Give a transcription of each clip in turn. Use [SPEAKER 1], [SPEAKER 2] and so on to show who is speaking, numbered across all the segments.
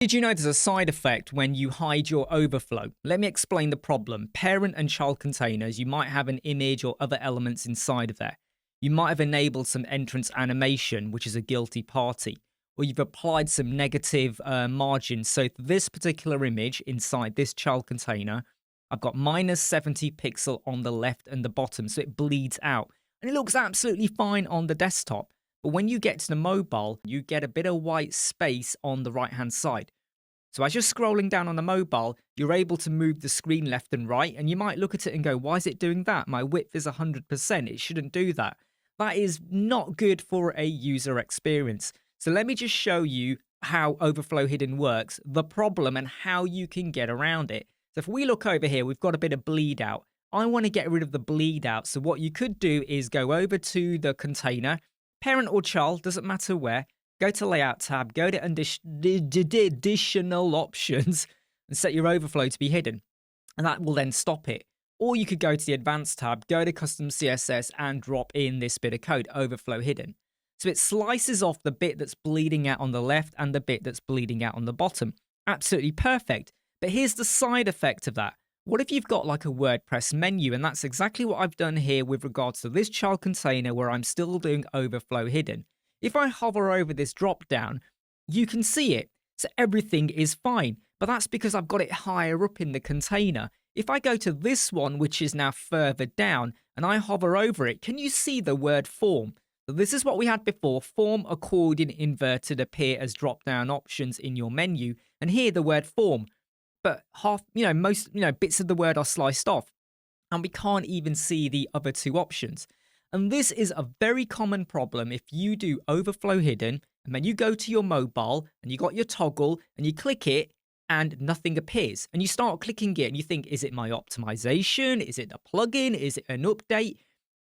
[SPEAKER 1] Did you know there's a side effect when you hide your overflow? Let me explain the problem. Parent and child containers, you might have an image or other elements inside of there. You might have enabled some entrance animation, which is a guilty party, or you've applied some negative margins. So for this particular image inside this child container, I've got minus 70 pixel on the left and the bottom, so it bleeds out. And it looks absolutely fine on the desktop. But when you get to the mobile, you get a bit of white space on the right-hand side. So as you're scrolling down on the mobile, you're able to move the screen left and right, and you might look at it and go, why is it doing that? My width is 100%. It shouldn't do that. That is not good for a user experience. So let me just show you how Overflow Hidden works, the problem, and how you can get around it. So if we look over here, we've got a bit of bleed out. I want to get rid of the bleed out. So what you could do is go over to the container, parent or child, doesn't matter where, go to Layout tab, go to additional options and set your overflow to be hidden. And that will then stop it. Or you could go to the Advanced tab, go to Custom CSS and drop in this bit of code, Overflow Hidden. So it slices off the bit that's bleeding out on the left and the bit that's bleeding out on the bottom. Absolutely perfect. But here's the side effect of that. What if you've got like a WordPress menu? And that's exactly what I've done here with regards to this child container where I'm still doing Overflow Hidden. If I hover over this drop down, you can see it. So everything is fine. But that's because I've got it higher up in the container. If I go to this one, which is now further down, and I hover over it, can you see the word form? So this is what we had before. Form, accordion, inverted appear as drop-down options in your menu. And here the word form. But most bits of the word are sliced off. And we can't even see the other two options. And this is a very common problem if you do Overflow Hidden, and then you go to your mobile, and you got your toggle, and you click it, and nothing appears. And you start clicking it, and you think, is it my optimization? Is it a plugin? Is it an update?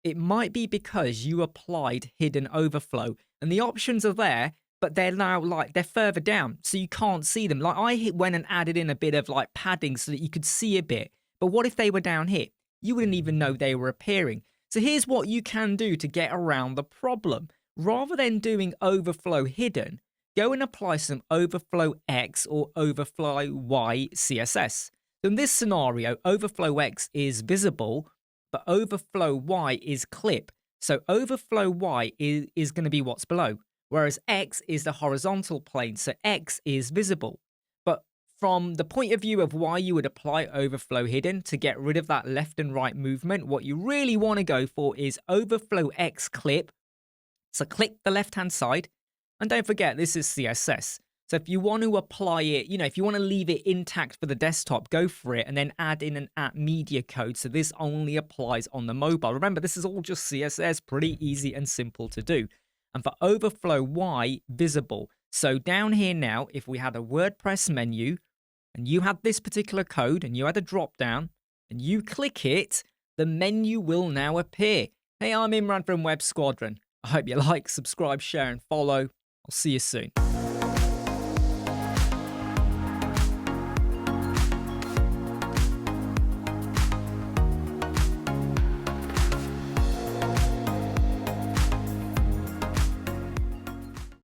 [SPEAKER 1] It might be because you applied hidden overflow and the options are there, but they're now they're further down, so you can't see them. Like I went and added in a bit of like padding so that you could see a bit. But what if they were down here? You wouldn't even know they were appearing. So here's what you can do to get around the problem. Rather than doing Overflow Hidden, go and apply some Overflow-x or Overflow-y CSS. So in this scenario, Overflow-x is visible, but Overflow-y is clip. So Overflow-y is going to be what's below, whereas X is the horizontal plane, so X is visible. But from the point of view of why you would apply Overflow Hidden to get rid of that left and right movement, what you really want to go for is Overflow-x clip. So click the left-hand side, and don't forget, this is CSS. So if you want to apply it, if you want to leave it intact for the desktop, go for it and then add in an @media code. So this only applies on the mobile. Remember, this is all just CSS, pretty easy and simple to do. And for Overflow-y, visible. So down here now, if we had a WordPress menu and you had this particular code and you had a drop down and you click it, the menu will now appear. Hey, I'm Imran from Web Squadron. I hope you like, subscribe, share and follow. I'll see you soon.